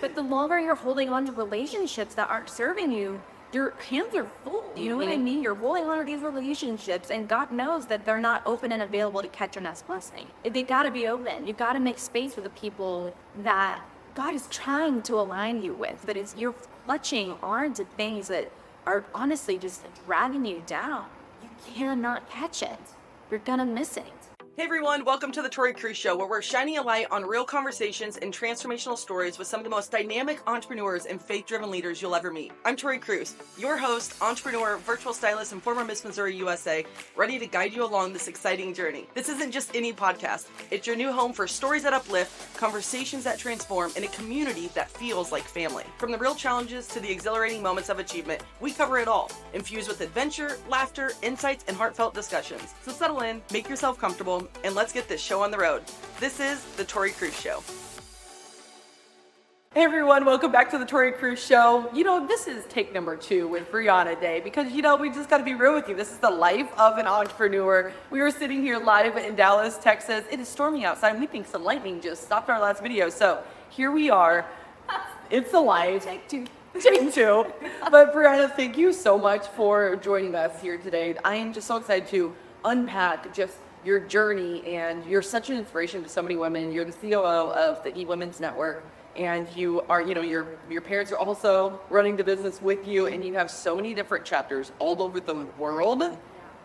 But the longer you're holding on to relationships that aren't serving you, your hands are full. You know what I mean? You're holding on to these relationships, and God knows that they're not open and available to catch your next blessing. They got to be open. You got to make space for the people that God is trying to align you with. But it's you're clutching onto things that are honestly just dragging you down. You cannot catch it. You're gonna miss it. Hey everyone, welcome to the Tori Cruz Show, where we're shining a light on real conversations and transformational stories with some of the most dynamic entrepreneurs and faith-driven leaders you'll ever meet. I'm Tori Cruz, your host, entrepreneur, virtual stylist, and former Miss Missouri USA, ready to guide you along this exciting journey. This isn't just any podcast. It's your new home for stories that uplift, conversations that transform, and a community that feels like family. From the real challenges to the exhilarating moments of achievement, we cover it all, infused with adventure, laughter, insights, and heartfelt discussions. So settle in, make yourself comfortable, and let's get this show on the road. This is the Tori Cruz Show. Hey everyone, welcome back to the Tori Cruz Show. You know, this is take number 2 with Briana Dai because, you know, we just got to be real with you. This is the life of an entrepreneur. We were sitting here live in Dallas, Texas. It is storming outside, and we think some lightning just stopped our last video. So here we are. It's the live. Take two. But Briana, thank you so much for joining us here today. I am just so excited to unpack just your journey, and you're such an inspiration to so many women. You're the COO of the eWomen's network, and you are, you know, your parents are also running the business with you, and you have so many different chapters all over the world.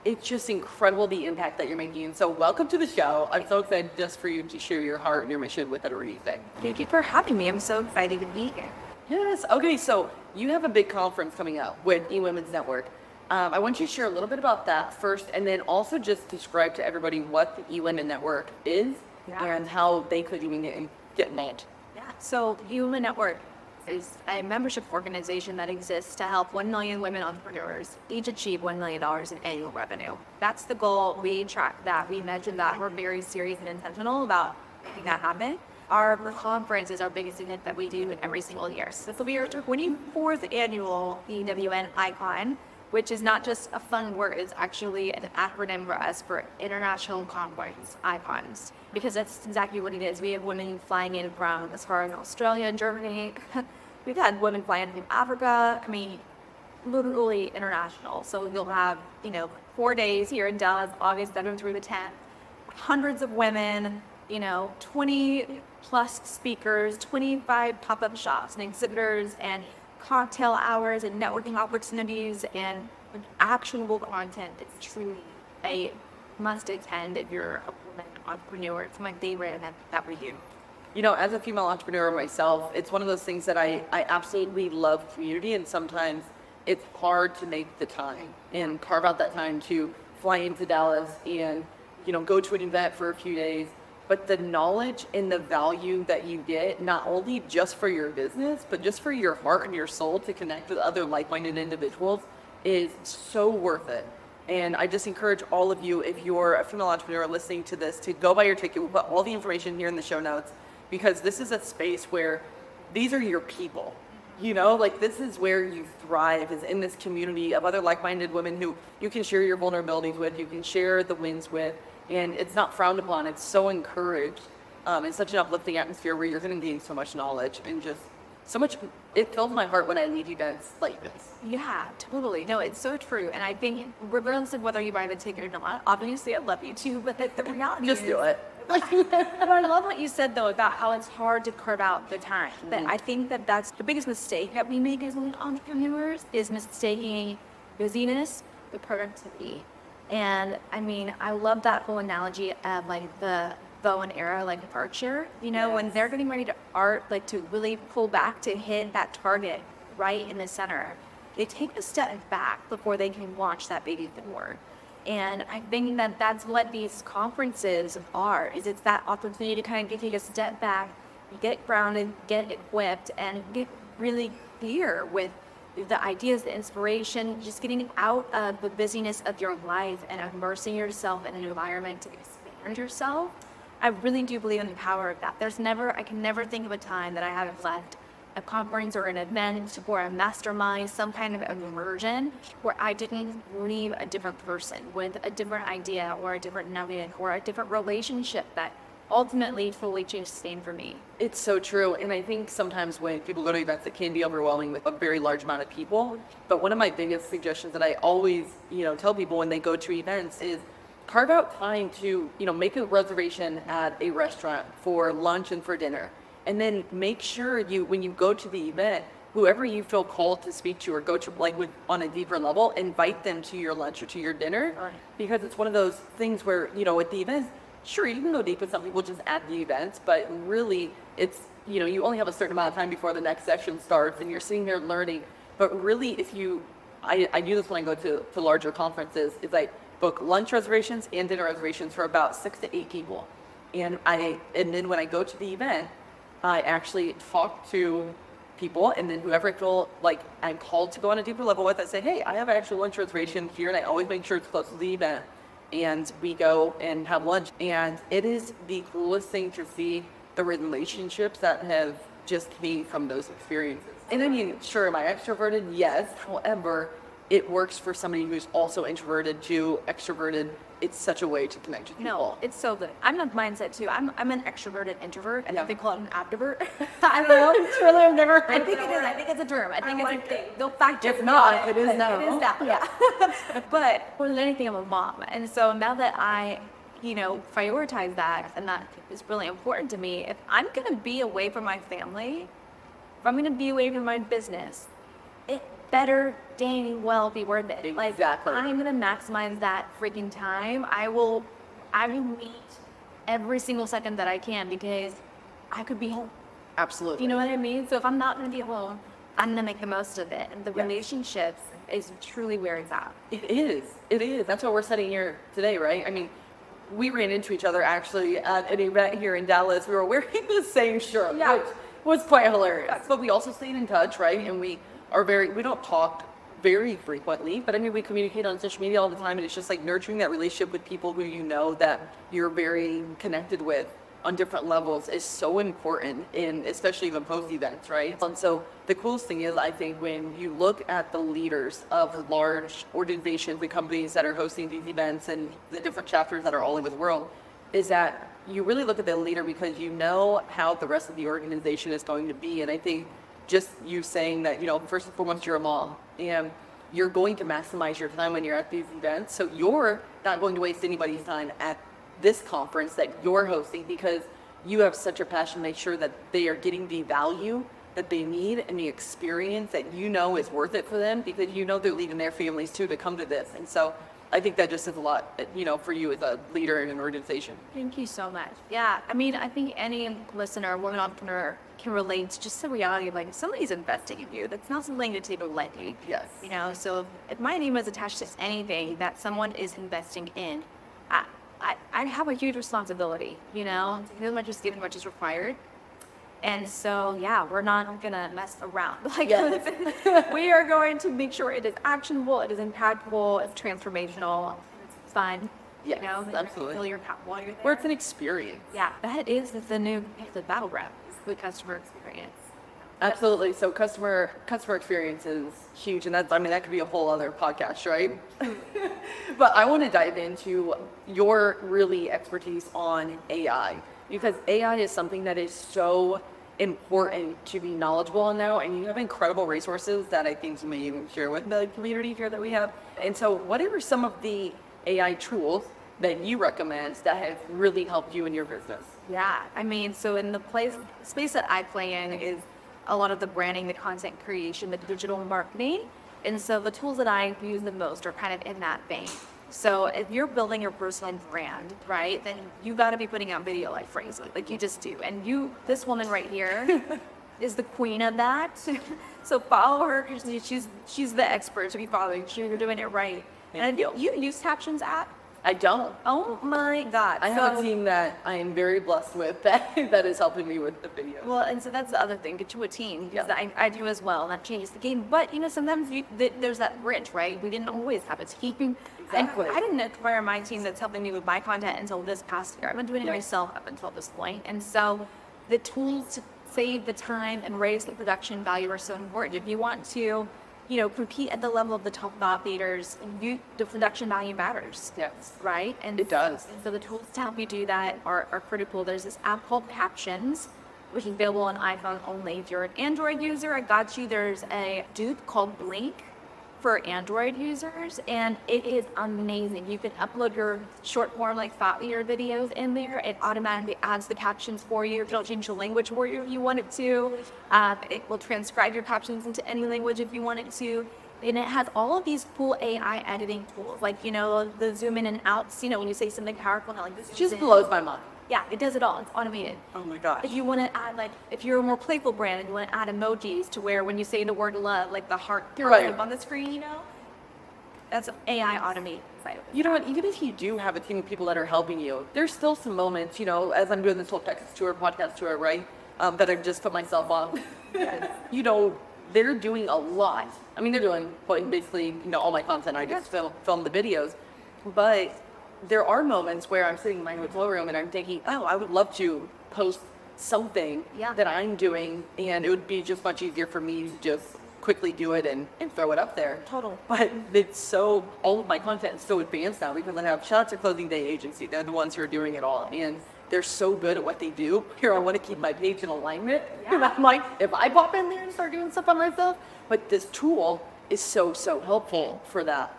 It's just incredible the impact that you're making. And so welcome to the show. I'm so excited just for you to share your heart and your mission with everything. Thank you for having me. I'm so excited to be here. Yes. Okay. So you have a big conference coming up with eWomen's network. I want you to share a little bit about that first, and then also just describe to everybody what the eWomen network is and how they could even get named. Yeah. So the eWomen network is a membership organization that exists to help 1 million women entrepreneurs each achieve $1 million in annual revenue. That's the goal. We track that. We measure that. We're very serious and intentional about making that happen. Our conference is our biggest event that we do every single year. So this will be our 24th annual eWomen Icon, which is not just a fun word, it's actually an acronym for us for International Conference Icons, because that's exactly what it is. We have women flying in from as far as Australia and Germany. We've had women flying in from Africa. I mean, literally international. So you'll have, 4 days here in Dallas, August 7th through the 10th. Hundreds of women, 20 plus speakers, 25 pop-up shops and exhibitors, and cocktail hours and networking opportunities and actionable content. It's truly a must attend if you're a woman entrepreneur. It's my favorite event that we do. You know, as a female entrepreneur myself, it's one of those things that I absolutely love community, and sometimes it's hard to make the time and carve out that time to fly into Dallas and, go to an event for a few days. But the knowledge and the value that you get, not only just for your business, but just for your heart and your soul to connect with other like-minded individuals, is so worth it. And I just encourage all of you, if you're a female entrepreneur listening to this, to go buy your ticket. We'll put all the information here in the show notes, because this is a space where these are your people. This is where you thrive, is in this community of other like-minded women who you can share your vulnerabilities with, you can share the wins with. And it's not frowned upon. It's so encouraged. It's such an uplifting atmosphere where you're going to gain so much knowledge and just so much. It fills my heart when I leave you guys like this. Yeah, totally. No, it's so true. And I think regardless of whether you buy the ticket or not, obviously I love you too, but the reality just is, do it. But I love what you said though about how it's hard to carve out the time. But I think that's the biggest mistake that we make as entrepreneurs, is mistaking busyness with productivity. And I mean, I love that whole analogy of the bow and arrow, like archer, when they're getting ready to really pull back to hit that target right in the center, they take a step back before they can launch that baby forward. And I think that that's what these conferences are, is it's that opportunity to kind of take a step back, get grounded, get equipped, and get really clear with the ideas, the inspiration, just getting out of the busyness of your life and immersing yourself in an environment to expand yourself. I really do believe in the power of that. I can never think of a time that I haven't left a conference or an event or a mastermind, some kind of immersion, where I didn't leave a different person with a different idea or a different nugget or a different relationship that ultimately fully changed the game for me. It's so true. And I think sometimes when people go to events, it can be overwhelming with a very large amount of people. But one of my biggest suggestions that I always, tell people when they go to events is carve out time to, make a reservation at a restaurant for lunch and for dinner. And then make sure when you go to the event, whoever you feel called to speak to or go to on a deeper level, invite them to your lunch or to your dinner. Right. Because it's one of those things where, at the events, sure, you can go deep with some people just at the events, but really it's, you only have a certain amount of time before the next session starts and you're sitting there learning. But really, I do this when I go to larger conferences, is I book lunch reservations and dinner reservations for about 6 to 8 people. And then when I go to the event, I actually talk to people, and then whoever I feel like I'm called to go on a deeper level with, I say, hey, I have an actual lunch reservation here, and I always make sure it's close to the event. And we go and have lunch. And it is the coolest thing to see the relationships that have just came from those experiences. And I mean, sure, am I extroverted? Yes. However, it works for somebody who's also introverted to extroverted. It's such a way to connect with people. No, it's so good. I'm of mindset too. I'm an extroverted introvert. I think Yeah. they call it an ambivert. I don't know. It's really, I've never heard I think it is. I think it's a term. I think it's a thing. They'll fact check If me not, on it is but now. It is now. Yeah. But more than anything, I'm a mom, and so now that I, prioritize that, and that is really important to me. If I'm gonna be away from my family, if I'm gonna be away from my business, it better dang well be worth it. Exactly. Like, I'm gonna maximize that freaking time. I will meet every single second that I can because I could be home. Absolutely. You know what I mean? So if I'm not gonna be alone, I'm gonna make the most of it. And the Yes. relationships is truly where it's at. It is. It is. That's why we're sitting here today, right? I mean, we ran into each other actually at an event here in Dallas. We were wearing the same shirt, Yeah. which was quite hilarious. But we also stayed in touch, right? And we don't talk very frequently, but I mean, we communicate on social media all the time, and it's just like nurturing that relationship with people who that you're very connected with on different levels is so important, especially even post events, right? And so the coolest thing is, I think, when you look at the leaders of large organizations and companies that are hosting these events and the different chapters that are all over the world, is that you really look at the leader because you know how the rest of the organization is going to be. And I think just you saying that, first and foremost, you're a mom and you're going to maximize your time when you're at these events. So you're not going to waste anybody's time at this conference that you're hosting because you have such a passion to make sure that they are getting the value that they need and the experience that is worth it for them because they're leaving their families too to come to this. And so I think that just says a lot, for you as a leader in an organization. Thank you so much. Yeah, I mean, I think any listener, woman entrepreneur, can relate to just the reality of like, if somebody's investing in you, that's not something to take lightly. Yes. So if my name is attached to anything that someone is investing in, I have a huge responsibility, to do much is given, much is required. And so, yeah, we're not gonna mess around. Yes. We are going to make sure it is actionable, it is impactful, it's transformational, it's fun. Yes, That absolutely. you feel your cup while you're there. Where it's an experience. Yeah, that is the new battleground, is the customer experience. Absolutely. So customer experience is huge, and that could be a whole other podcast, right? But I want to dive into your really expertise on AI because AI is something that is so important to be knowledgeable on now, and you have incredible resources that I think you may even share with the community here that we have. And so, what are some of the AI tools that you recommend that have really helped you in your business? Yeah, I mean, so in the space that I play in is a lot of the branding, the content creation, the digital marketing. And so the tools that I use the most are kind of in that vein. So if you're building your personal brand, right, then you got to be putting out video like crazy, like you just do. And this woman right here is the queen of that. So follow her because she's the expert to be following. You're doing it right. And you use Captions app? I don't. Oh my God. I have a team that I am very blessed with that is helping me with the video. Well, and so that's the other thing. Get to a team because Yeah. I do as well. And that changes the game. But sometimes there's that bridge, right? We didn't always have a team. Exactly. I didn't acquire my team that's helping me with my content until this past year. I've been doing it Yeah. myself up until this point. And so the tools to save the time and raise the production value are so important. If you want to compete at the level of the top thought leaders, the production value matters. Yes. Right? And It does. And so the tools to help you do that are pretty cool. There's this app called Captions, which is available on iPhone only. If you're an Android user, I got you. There's a dupe called Blink for Android users, and it is amazing. You can upload your short form, like thought leader videos in there. It automatically adds the captions for you. If you don't change the language for you if you want it to. It will transcribe your captions into any language if you want it to. And it has all of these cool AI editing tools, like, the zoom in and outs, when you say something powerful, and like this It just blows my mind. Yeah, it does it all. It's automated. Oh my gosh. If you want to add, if you're a more playful brand and you want to add emojis to where when you say the word love, like the heart Right. on the screen, that's AI automated. You know what? Even if you do have a team of people that are helping you, there's still some moments, as I'm doing this whole Texas tour, podcast tour, right? That I've just put myself on. They're doing a lot. I mean, they're doing basically, all my content. I just film the videos. But there are moments where I'm sitting in my hotel room and I'm thinking, oh, I would love to post something that I'm doing, and it would be just much easier for me to just quickly do it and throw it up there. Totally. But all of my content is so advanced now. Because I have shout out to Clothing Day Agency. They're the ones who are doing it all. And they're so good at what they do. Here, I want to keep my page in alignment. And I'm like, if I pop in there and start doing stuff on myself, but this tool is so helpful for that.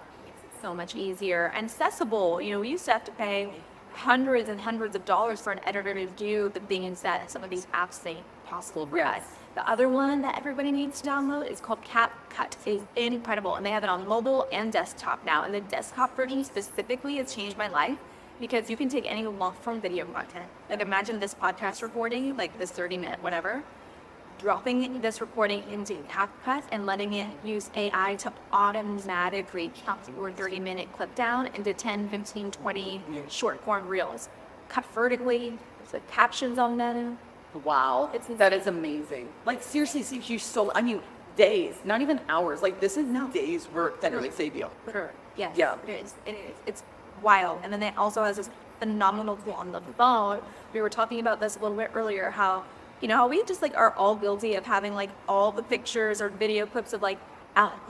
So much easier and accessible. We used to have to pay hundreds and hundreds of dollars for an editor to do the things that some of these apps say possible for us. The other one that everybody needs to download is called CapCut. It's incredible, and they have it on mobile and desktop now. And the desktop version specifically has changed my life because you can take any long-form video content. Like imagine this podcast recording, like this 30-minute whatever, dropping this recording into CapCut and letting it use AI to automatically chop your 30-minute clip down into 10, 15, 20 short-form reels. Cut vertically, the captions on them. Wow, that is amazing. Like seriously, saves you days, not even hours. Like this is days work that really save you. Sure. Yes. Yeah. It is. It's wild. And then it also has this phenomenal tool on the phone. We were talking about this a little bit earlier, how how we just are all guilty of having all the pictures or video clips of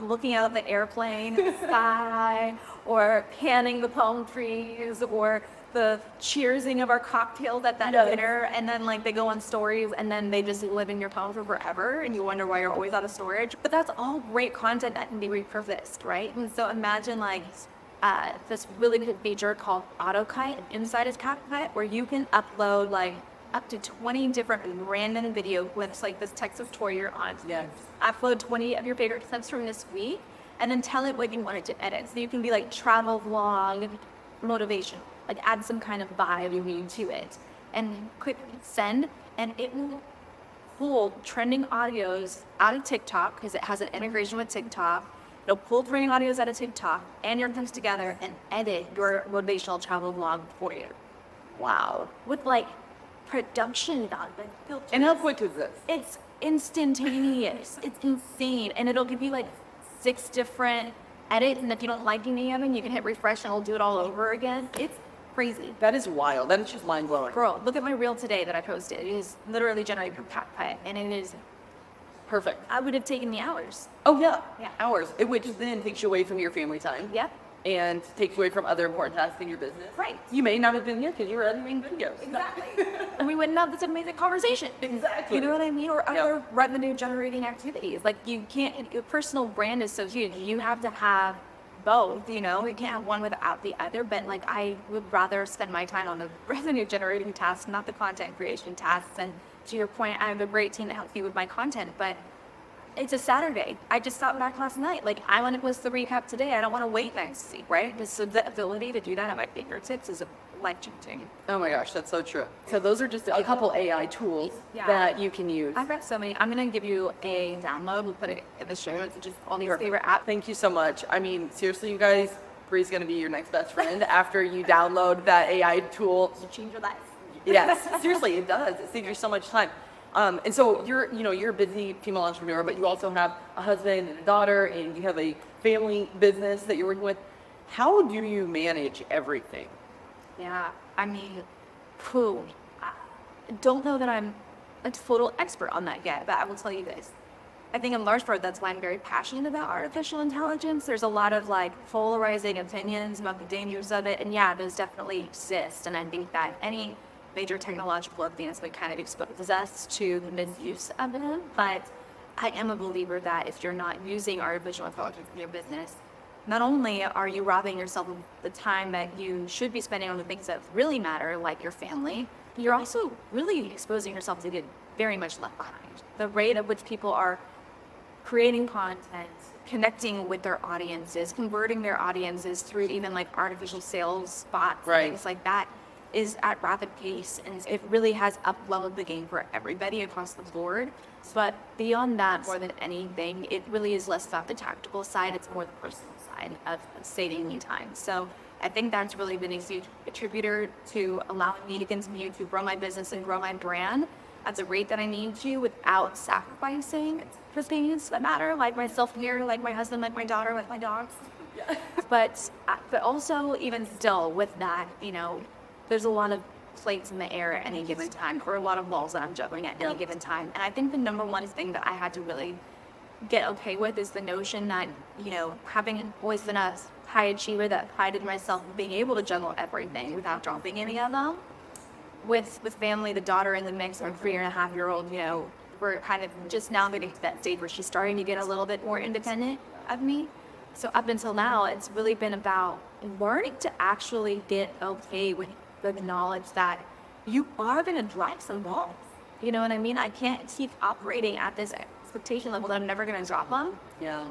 looking out of the airplane, the sky, or panning the palm trees, or the cheersing of our cocktails at that dinner, and then they go on stories, and then they just live in your phone for forever, and you wonder why you're always out of storage. But that's all great content that can be repurposed, right? And so imagine this really good feature called AutoKite inside of CapCut, where you can upload up to 20 different random video clips, like this Texas tour you're on. Yes. Upload 20 of your favorite clips from this week, and then tell it what you want it to edit. So you can be travel vlog, motivation, add some kind of vibe to it, and click send, and it will pull trending audios out of TikTok because it has an integration with TikTok. It'll pull trending audios out of TikTok and your clips together and edit your motivational travel vlog for you. Wow. With production done, filters. And how quick is this? It's instantaneous. It's insane. And it'll give you 6 different edits, and if you don't like any of them, you can hit refresh and it'll do it all over again. It's crazy. That is wild. That is just mind blowing. Girl, look at my reel today that I posted. It is literally generated from CapCut, and it is Perfect. I would have taken me hours. Oh yeah. Yeah. Hours. It which then takes you away from your family time. Yep. And takes you away from other important tasks in your business. Right. You may not have been here because you were editing videos. Exactly. And we wouldn't have this amazing conversation. Exactly. You know what I mean? Or other revenue generating activities. You can't, your personal brand is so huge. You have to have both, you can't have one without the other. But I would rather spend my time on the revenue generating tasks, not the content creation tasks. And to your point, I have a great team that helps you with my content, but it's a Saturday. I just got back last night. I want to post the recap today. I don't want to wait next week, right? So the ability to do that at my fingertips is life-changing. Oh my gosh, that's so true. So those are just a couple AI tools that you can use. I've got so many. I'm going to give you a download. We'll put it in the show notes. Just all these favorite apps. Thank you so much. I mean, seriously, you guys, Bree's going to be your next best friend after you download that AI tool. To change your life. Yes, seriously, it does. It saves you so much time. And so you're a busy female entrepreneur, but you also have a husband and a daughter, and you have a family business that you're working with. How do you manage everything? Yeah, I mean, I don't know that I'm a total expert on that yet, but I will tell you this. I think in large part, that's why I'm very passionate about artificial intelligence. There's a lot of like polarizing opinions about the dangers of it. And yeah, those definitely exist. And I think that any major technological advancement kind of exposes us to the misuse of it. But I am a believer that if you're not using artificial intelligence in your business, not only are you robbing yourself of the time that you should be spending on the things that really matter, like your family, but you're also really exposing yourself to get very much left behind. The rate at which people are creating content, connecting with their audiences, converting their audiences through even like artificial sales bots, Right. things like that, is at rapid pace, and it really has up-leveled the game for everybody across the board. But beyond that, more than anything, it really is less about the tactical side, it's more the personal side of saving me time. So I think that's really been a huge contributor to allowing me to continue to grow my business and grow my brand at the rate that I need to without sacrificing for things that matter, like my self-care, like my husband, like my daughter, like my dogs. But also, even still with that, you know, there's a lot of plates in the air at any given time, or a lot of balls that I'm juggling at any given time. And I think the number one thing that I had to really get okay with is the notion that, you know, having always been a high achiever that prided myself in being able to juggle everything without dropping any of them. With family, the daughter in the mix, our 3.5-year-old, you know, we're kind of just now getting to that stage where she's starting to get a little bit more independent of me. So up until now, it's really been about learning to actually get okay with the knowledge that you are going to drop some balls. You know what I mean? I can't keep operating at this expectation level that I'm never going to drop them. Yeah.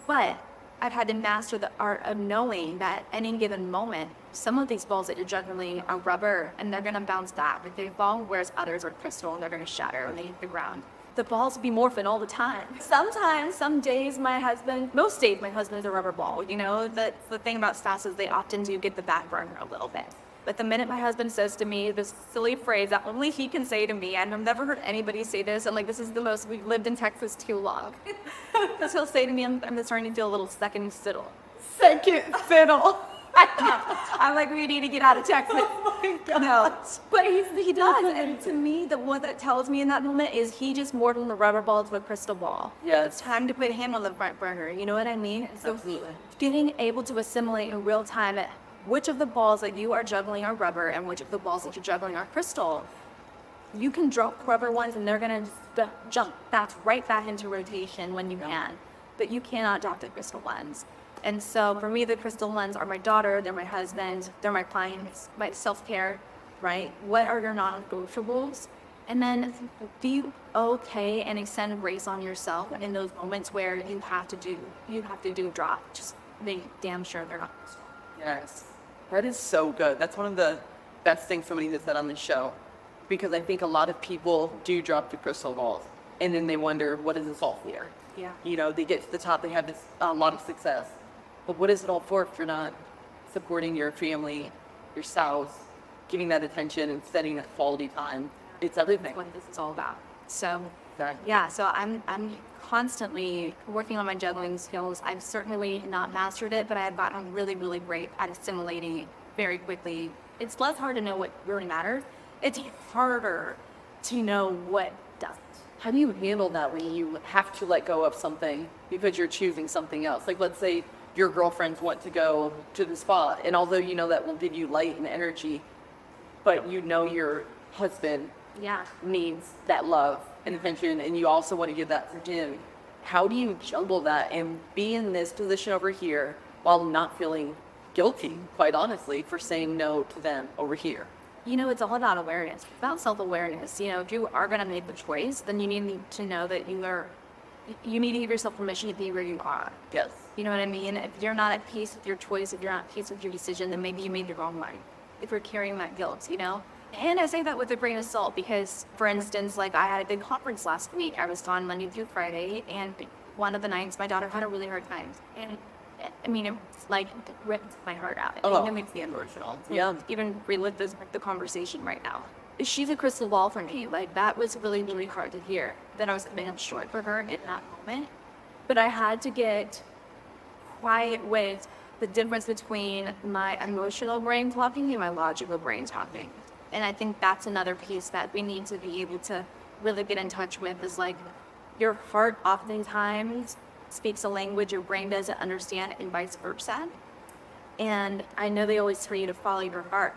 But I've had to master the art of knowing that at any given moment, some of these balls that you're juggling are rubber and they're going to bounce back if they fall, whereas others are crystal and they're going to shatter when they hit the ground. The balls be morphing all the time. Sometimes, some days most days my husband is a rubber ball. You know, the thing about spouse is they often do get the back burner a little bit. But the minute my husband says to me this silly phrase that only he can say to me, and I've never heard anybody say this, and like this is we've lived in Texas too long. Because he'll say to me, I'm starting to feel a little second fiddle. Second fiddle. I'm like, we need to get out of Texas. Oh my God. No, but he does. And to me, the one that tells me in that moment is he just more than the rubber ball to a crystal ball. Yeah. It's time to put a hand on the front burner. You know what I mean? So Absolutely. getting able to assimilate in real time which of the balls that you are juggling are rubber and which of the balls that you're juggling are crystal. You can drop rubber ones and they're going to jump right back into rotation when you can. But you cannot drop the crystal ones. And so for me, the crystal ones are my daughter, they're my husband, they're my clients, my self-care, right? What are your non-negotiables? And then be okay and extend grace on yourself in those moments where you have to do a drop. Just make damn sure they're not. Yes. That is so good. That's one of the best things somebody has said on the show. Because I think a lot of people do drop the crystal balls. And then they wonder, what is this all for? Yeah. You know, they get to the top, they have this a lot of success. But what is it all for if you're not supporting your family, your spouse, giving that attention and spending that quality time? It's everything. What this is all about. So Exactly. yeah, so I'm constantly working on my juggling skills. I've certainly not mastered it, but I have gotten really, really great at assimilating it very quickly. It's less hard to know what really matters. It's harder to know what doesn't. How do you handle that when you have to let go of something because you're choosing something else? Like, let's say your girlfriends want to go to the spa, and although you know that will give you light and energy, but you know your husband Yeah. needs that love and attention, and you also want to give that for him. How do you juggle that and be in this position over here while not feeling guilty, quite honestly, for saying no to them over here? You know, it's all about awareness, about self-awareness. You know, if you are going to make the choice, then you need to know that you need to give yourself permission to be where you are. Yes. You know what I mean? If you're not at peace with your choice, if you're not at peace with your decision, then maybe you made the wrong one. If you're carrying that guilt, you know? And I say that with a grain of salt because, for instance, like I had a big conference last week. I was gone Monday through Friday, and one of the nights my daughter had a really hard time. And I mean, it ripped my heart out. It makes me emotional. Yeah. Even relive the conversation right now. She's a crystal ball for me. Like, that was really, really hard to hear, that I was coming up short for her in that moment. But I had to get quiet with the difference between my emotional brain talking and my logical brain talking. And I think that's another piece that we need to be able to really get in touch with is like, your heart oftentimes speaks a language your brain doesn't understand, and vice versa. And I know they always tell you to follow your heart,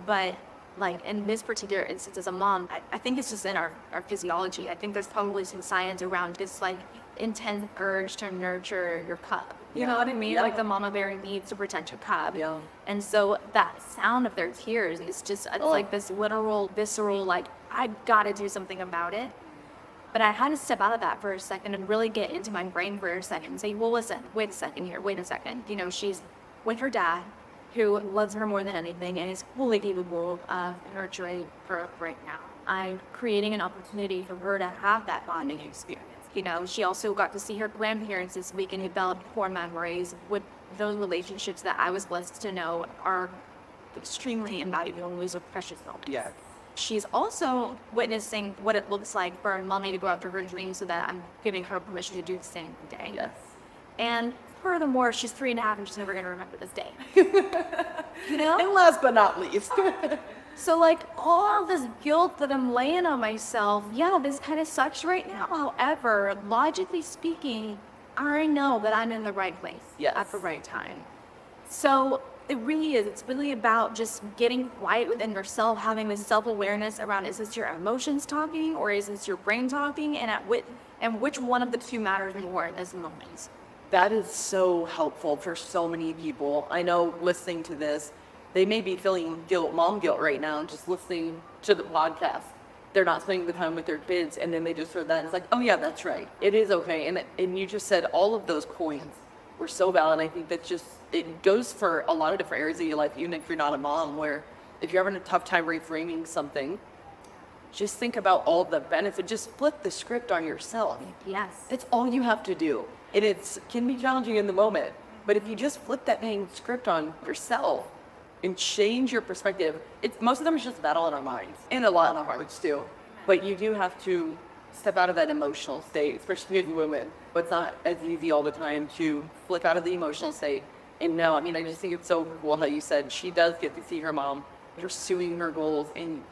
but like in this particular instance as a mom, I think it's just in our physiology. I think there's probably some science around this like intense urge to nurture your cub. You know what I mean? Yeah. Like the mama bear needs to protect your cub. Yeah. And so that sound of their tears is just, it's like this literal, visceral, like, I gotta do something about it. But I had to step out of that for a second and really get into my brain for a second and say, well, listen, wait a second here, wait a second. You know, she's with her dad, who loves her more than anything and is fully capable of nurturing her right now. I'm creating an opportunity for her to have that bonding experience. You know, she also got to see her grandparents this week and developed core memories with those relationships that I was blessed to know are extremely invaluable and those are precious moments. Yes. She's also witnessing what it looks like for mommy to go after her dreams, so that I'm giving her permission to do the same today. Yes. And furthermore, she's 3.5 and she's never going to remember this day. You know? And last but not least. So like all this guilt that I'm laying on myself, yeah, this kind of sucks right now. However, logically speaking, I already know that I'm in the right place at the right time. So it really is. It's really about just getting quiet within yourself, having this self-awareness around, is this your emotions talking or is this your brain talking, and which one of the two matters more in this moment? That is so helpful for so many people. I know listening to this, they may be feeling mom guilt right now, just listening to the podcast. They're not spending the time with their kids, and then they just heard that, and it's like, oh yeah, that's right. It is okay. And you just said all of those points were so valid. I think that's just, it goes for a lot of different areas of your life, even if you're not a mom, where if you're having a tough time reframing something, just think about all the benefits. Just flip the script on yourself. Yes. It's all you have to do. And it can be challenging in the moment, but if you just flip that dang script on yourself and change your perspective, most of them is just battle in our minds and a lot in our hearts too. But you do have to step out of that emotional state, especially as women. But it's not as easy all the time to flip out of the emotional state. And no, I mean, I just think it's so cool how you said she does get to see her mom pursuing her goals, and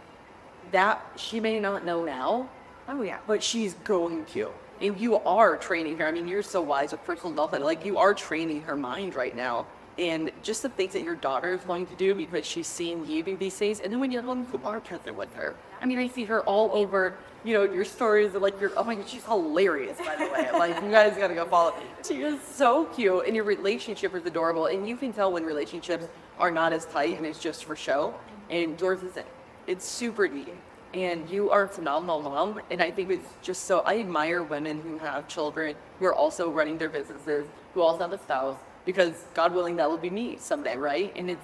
that she may not know now. Oh yeah. But she's going to. And you are training her. I mean, you're so wise with personal development. Like, you are training her mind right now. And just the things that your daughter is going to do because she's seeing you do these things. And then when you're home, you are present with her. I mean, I see her all over, you know, your stories. Like, oh my God, she's hilarious, by the way. Like, you guys got to go follow. She is so cute. And your relationship is adorable. And you can tell when relationships are not as tight and it's just for show. And yours isn't. It's super deep. And you are a phenomenal mom. And I think it's just so, I admire women who have children, who are also running their businesses, who also have a spouse, because God willing, that will be me someday, right? And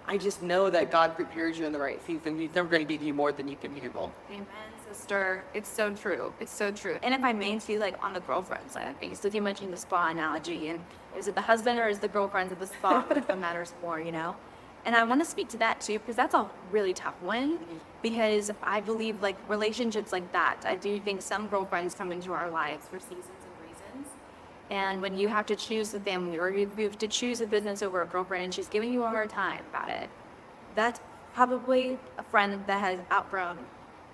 I just know that God prepares you in the right season. He's never going to give you more than you can handle. Amen, sister. It's so true. It's so true. And if I may see, like, on the girlfriend side of things, so you mentioned the spa analogy, and is it the husband or is the girlfriend at the spa that matters more, you know? And I want to speak to that too, because that's a really tough one. Because I believe, like, relationships like that, I do think some girlfriends come into our lives for seasons and reasons. And when you have to choose the family, or you have to choose a business over a girlfriend, and she's giving you a hard time about it, that's probably a friend that has outgrown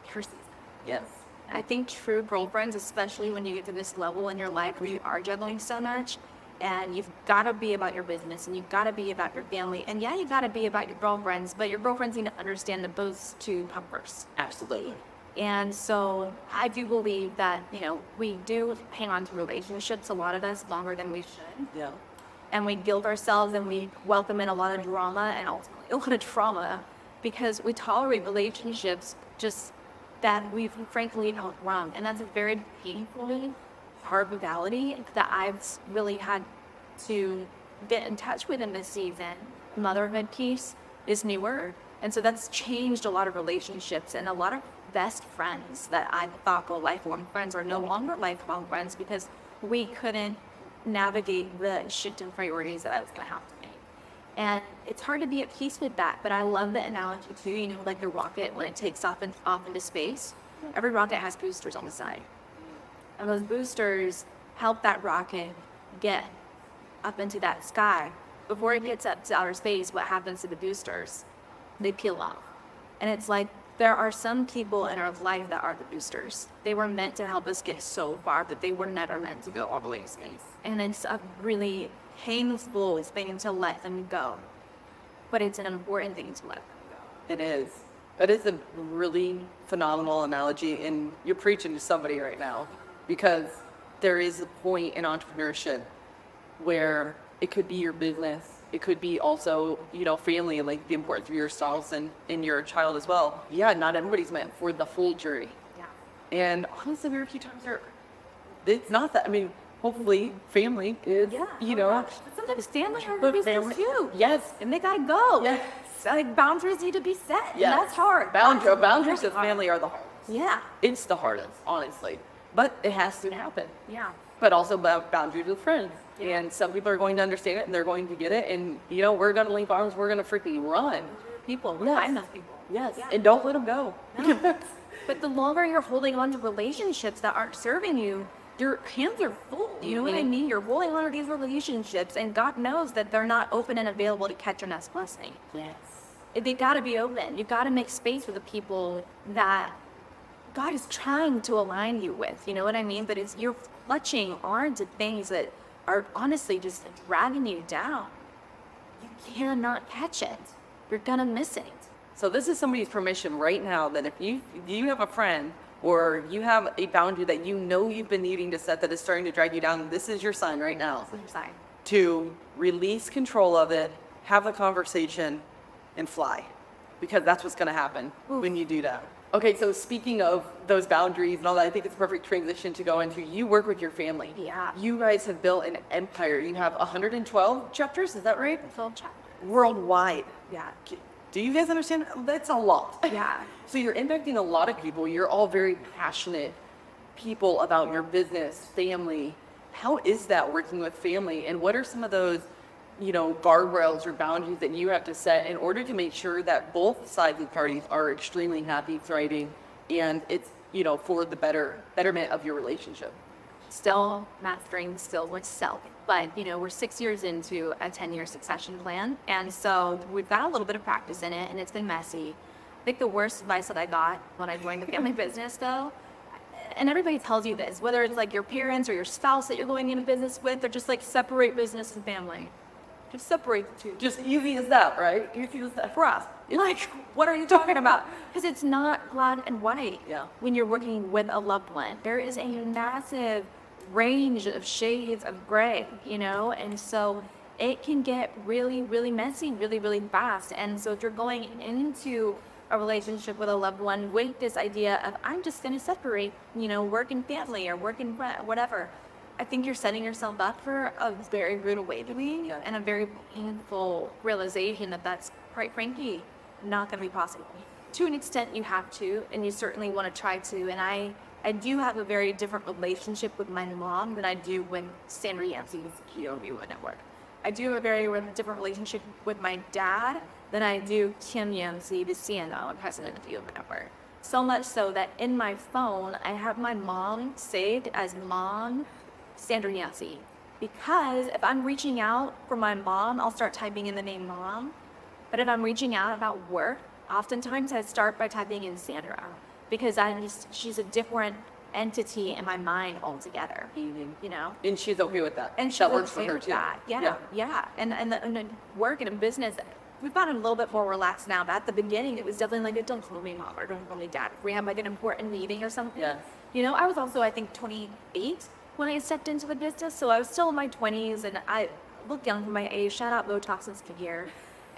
her season. Yes. I think true girlfriends, especially when you get to this level in your life where you are juggling so much, and you've got to be about your business, and you've got to be about your family, and yeah, you got to be about your girlfriends, but your girlfriends need to understand that those two come first. Absolutely. And so I do believe that, you know, we do hang on to relationships, a lot of us, longer than we should. Yeah. And we guilt ourselves and we welcome in a lot of drama and ultimately a lot of trauma because we tolerate relationships just that we've frankly outgrown. And that's a very painful, hard reality that I've really had to get in touch with in this season. Motherhood piece is newer. And so that's changed a lot of relationships, and a lot of best friends that I thought were lifelong friends are no longer lifelong friends because we couldn't navigate the shift in priorities that I was going to have to make. And it's hard to be at peace with that, but I love the analogy too, you know, like the rocket when it takes off into space. Every rocket has boosters on the side. And those boosters help that rocket get up into that sky. Before it gets up to outer space, what happens to the boosters? They peel off. And it's like there are some people in our life that are the boosters. They were meant to help us get so far, but they were never meant to go all the way. And it's a really painful thing to let them go. But it's an important thing to let them go. It is. It is a really phenomenal analogy, and you're preaching to somebody right now, because there is a point in entrepreneurship where it could be your business. It could be also, family, like the importance of your spouse and your child as well. Yeah, not everybody's meant for the full journey. Yeah. And honestly, very few times it's not that. I mean, hopefully family is, But sometimes family are business too. Yes. And they gotta go. Yes. So, like, boundaries need to be set. Yes. And that's hard. Boundaries with family are the hardest. Yeah. It's the hardest, honestly. But it has to happen. Yeah. But also boundaries with friends. And some people are going to understand it and they're going to get it. And, we're going to link arms. We're going to freaking run. People. Yes. I know people. Yes. Yeah. And don't let them go. No. But the longer you're holding on to relationships that aren't serving you, your hands are full. You know what I mean? You're holding on to these relationships, and God knows that they're not open and available to catch your next blessing. Yes. They got to be open. You got to make space for the people that God is trying to align you with. You know what I mean? But you're clutching onto things that are honestly just dragging you down. You cannot catch it. You're gonna miss it. So this is somebody's permission right now that if you have a friend or you have a boundary that you've been needing to set that is starting to drag you down, this is your sign right now to release control of it, have a conversation, and fly. Because that's what's gonna happen when you do that. Okay, so speaking of those boundaries and all that, I think it's a perfect transition to go into. You work with your family. Yeah. You guys have built an empire. You have 112 chapters, is that right? Full chapter. Worldwide. Yeah. Do you guys understand? That's a lot. Yeah. So you're impacting a lot of people. You're all very passionate people about your business, family. How is that working with family? And what are some of those, guardrails or boundaries that you have to set in order to make sure that both sides of the parties are extremely happy, thriving, and it's, for the betterment of your relationship? Still mastering with self. But, we're 6 years into a 10-year succession plan. And so we've got a little bit of practice in it, and it's been messy. I think the worst advice that I got when I joined the family business, though, and everybody tells you this, whether it's like your parents or your spouse that you're going into business with, they're just like, separate business and family. Just separate the two. Just easy as that, right? Easy as that. For us. You're like, what are you talking about? Because it's not black and white. Yeah. When you're working with a loved one, there is a massive range of shades of gray, and so it can get really, really messy, really, really fast. And so if you're going into a relationship with a loved one with this idea of, I'm just going to separate, work and family or work and whatever, I think you're setting yourself up for a very rude awakening and a very painful realization that that's, quite frankly, not going to be possible. To an extent, you have to, and you certainly want to try to. And I do have a very different relationship with my mom than I do when Sandra Yancey was the CEO of eWomen Network. I do have a very different relationship with my dad than I do Kim Yancey, the CNO and president of eWomen Network. So much so that in my phone, I have my mom saved as Mom Sandra Yancey. Because if I'm reaching out for my mom, I'll start typing in the name Mom. But if I'm reaching out about work, oftentimes I start by typing in Sandra. Because she's a different entity in my mind altogether, And she's okay with that. And that works for her too. That. Yeah. And the work and in business, we've gotten a little bit more relaxed now. But at the beginning, it was definitely like, don't call me mom or don't call me dad. If we have like an important meeting or something. Yes. I was also, I think, 28 when I stepped into the business. So I was still in my 20s and I looked young for my age. Shout out Botox and skincare.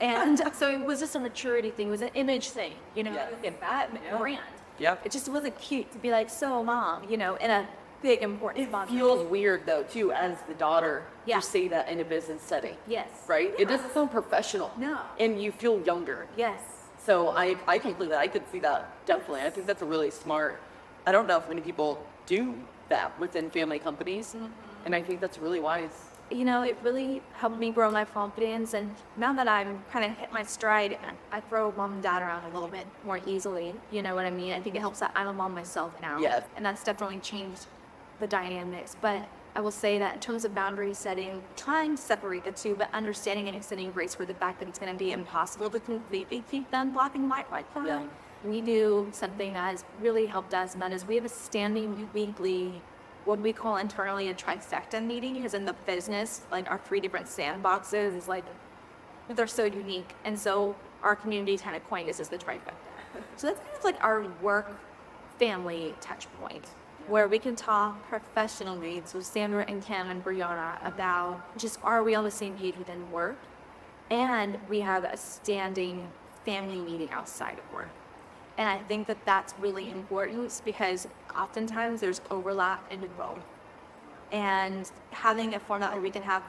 And so it was just a maturity thing. It was an image thing, that brand. Yeah. It just wasn't cute to be like, so Mom, in a big important spot. It feels weird though too, as the daughter, Yeah. to say that in a business setting. Yes. Right? Yeah. It doesn't sound professional. No. And you feel younger. Yes. So I can believe that. I could see that, definitely. I think that's a really smart. I don't know if many people do that within family companies. Mm-hmm. And I think that's really wise. It really helped me grow my confidence. And now that I'm kind of hit my stride, I throw mom and dad around a little bit more easily. You know what I mean? I think it helps that I'm a mom myself now. Yes. And that's definitely changed the dynamics. But I will say that in terms of boundary setting, trying to separate the two, but understanding and extending grace for the fact that it's going to be impossible to completely keep them black and white. Yeah. we do something that has really helped us, and that is we have a standing weekly, what we call internally a trifecta meeting, because in the business, like our 3 different sandboxes is like, they're so unique. And so our community kind of coined this as the trifecta. So that's kind of like our work family touch point, where we can talk professionally, so Sandra and Kim and Briana, about just, are we on the same page within work? And we have a standing family meeting outside of work. And I think that that's really important, because oftentimes there's overlap in both. And having a format where we can have,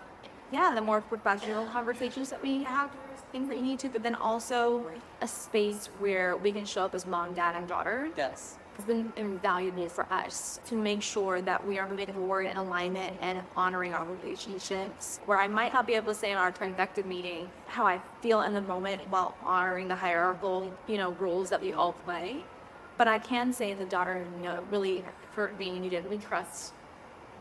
the more professional conversations that we have, things that you need to, but then also a space where we can show up as mom, dad, and daughter. Yes. It's been invaluable for us to make sure that we are moving forward in alignment and honoring our relationships, where I might not be able to say in our trifecta meeting how I feel in the moment while honoring the hierarchical, roles that we all play. But I can say the daughter, really hurt me, and you didn't really trust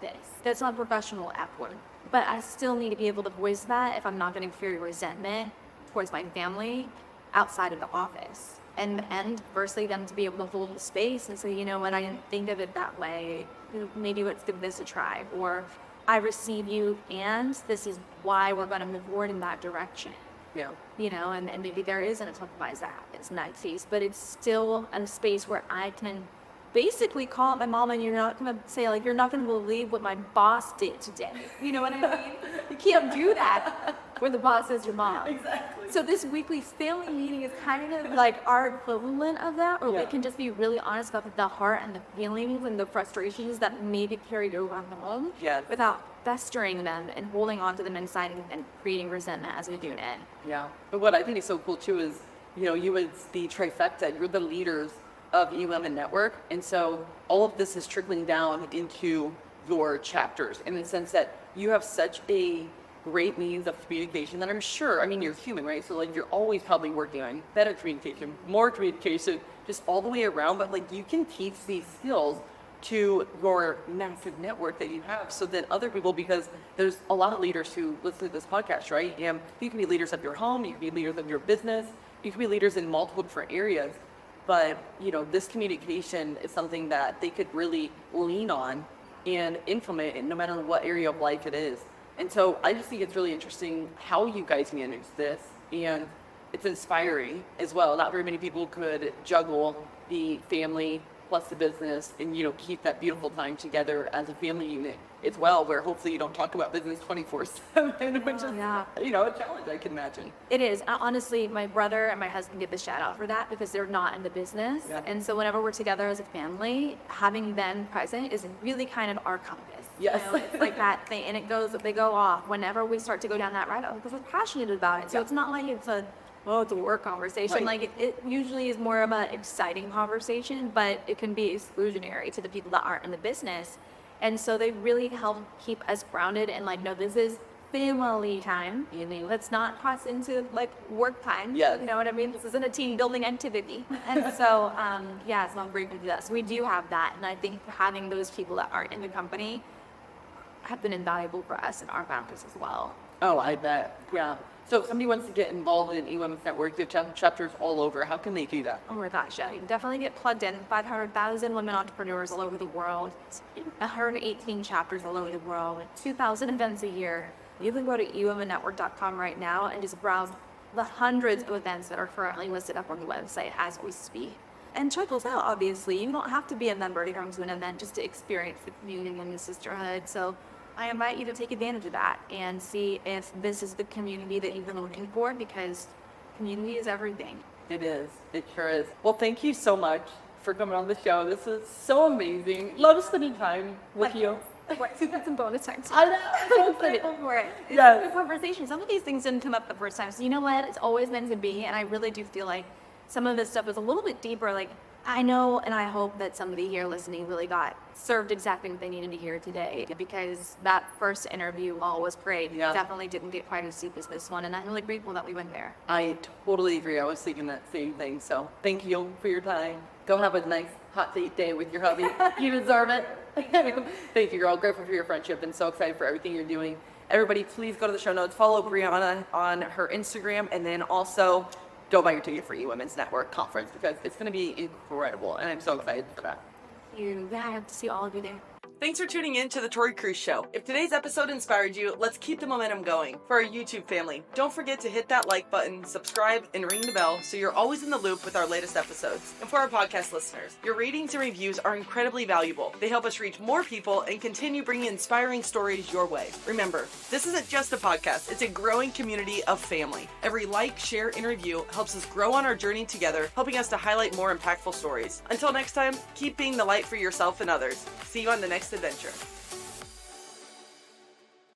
this. That's not professional at work. But I still need to be able to voice that if I'm not going to fear resentment towards my family outside of the office. And firstly, them to be able to hold the space and say, when I didn't think of it that way, maybe let's give this a try. Or I receive you, and this is why we're going to move forward in that direction. Yeah. And maybe there isn't a compromise that happens in that case, but it's still a space where I can basically call up my mom, and you're not going to say, like, you're not going to believe what my boss did today. You know what I mean? You can't do that when the boss is your mom. Exactly. So this weekly family meeting is kind of like our equivalent of that, where we can just be really honest about the heart and the feelings and the frustrations that may be carried over on home, without festering them and holding on to them inside and creating resentment as we do it. Yeah. But what I think is so cool too is, you as the trifecta, you're the leaders of eWomen Network. And so all of this is trickling down into your chapters, in the sense that you have such a great means of communication that I'm sure, you're human, right? So like, you're always probably working on better communication, more communication, just all the way around. But like, you can teach these skills to your massive network that you have, so that other people, because there's a lot of leaders who listen to this podcast, right? You can be leaders of your home, you can be leaders of your business, you can be leaders in multiple different areas. But, this communication is something that they could really lean on and implement no matter what area of life it is. And so I just think it's really interesting how you guys manage this, and it's inspiring as well. Not very many people could juggle the family plus the business and, keep that beautiful time together as a family unit as well, where hopefully you don't talk about business 24/7, which is, a challenge, I can imagine. It is. Honestly, my brother and my husband get the shout out for that, because they're not in the business. Yeah. And so whenever we're together as a family, having them present is really kind of our compass. Yes. It's like that thing, and they go off whenever we start to go down that route, because we're passionate about it. So it's not like it's a work conversation. Right. Like it usually is more of an exciting conversation, but it can be exclusionary to the people that aren't in the business. And so they really help keep us grounded and like, no, this is family time. Let's not cross into like work time. Yeah. You know what I mean? This isn't a team building activity. And so, it's not great to do that. So we do have that. And I think having those people that aren't in the company have been invaluable for us and our founders as well. Oh, I bet. Yeah. So if somebody wants to get involved in eWomen's Network, you have chapters all over. How can they do that? Oh my gosh, yeah. You can definitely get plugged in. 500,000 women entrepreneurs all over the world. 118 chapters all over the world. 2,000 events a year. You can go to eWomenNetwork.com right now and just browse the hundreds of events that are currently listed up on the website as we speak. And check those out, obviously. You don't have to be a member to come to an event just to experience the community and the sisterhood. So I invite you to take advantage of that and see if this is the community that you've been looking for, because community is everything. It is. It sure is. Well, thank you so much for coming on the show. This is so amazing. Love spending time with you. We've got some bonus time. I know. I'm so excited for it. It's Yes. a good conversation. Some of these things didn't come up the first time. So you know what? It's always meant to be. And I really do feel like some of this stuff is a little bit deeper. Like, I know and I hope that somebody here listening really got served exactly what they needed to hear today, because that first interview was great. Yeah. Definitely didn't get quite as deep as this one, and I'm really grateful that we went there. I totally agree. I was thinking that same thing. So thank you for your time. Go have a nice hot date day with your hubby. You deserve it. Thank you, girl. Grateful for your friendship and so excited for everything you're doing. Everybody, please go to the show notes. Follow Briana on her Instagram, and then also don't buy your ticket for eWomen's Network Conference because it's going to be incredible, and I'm so excited for that. You I have to see all of you there. Thanks for tuning in to the Tori Cruz Show. If today's episode inspired you, let's keep the momentum going. For our YouTube family, don't forget to hit that like button, subscribe, and ring the bell so you're always in the loop with our latest episodes. And for our podcast listeners, your ratings and reviews are incredibly valuable. They help us reach more people and continue bringing inspiring stories your way. Remember, this isn't just a podcast, it's a growing community of family. Every like, share, and review helps us grow on our journey together, helping us to highlight more impactful stories. Until next time, keep being the light for yourself and others. See you on the next adventure.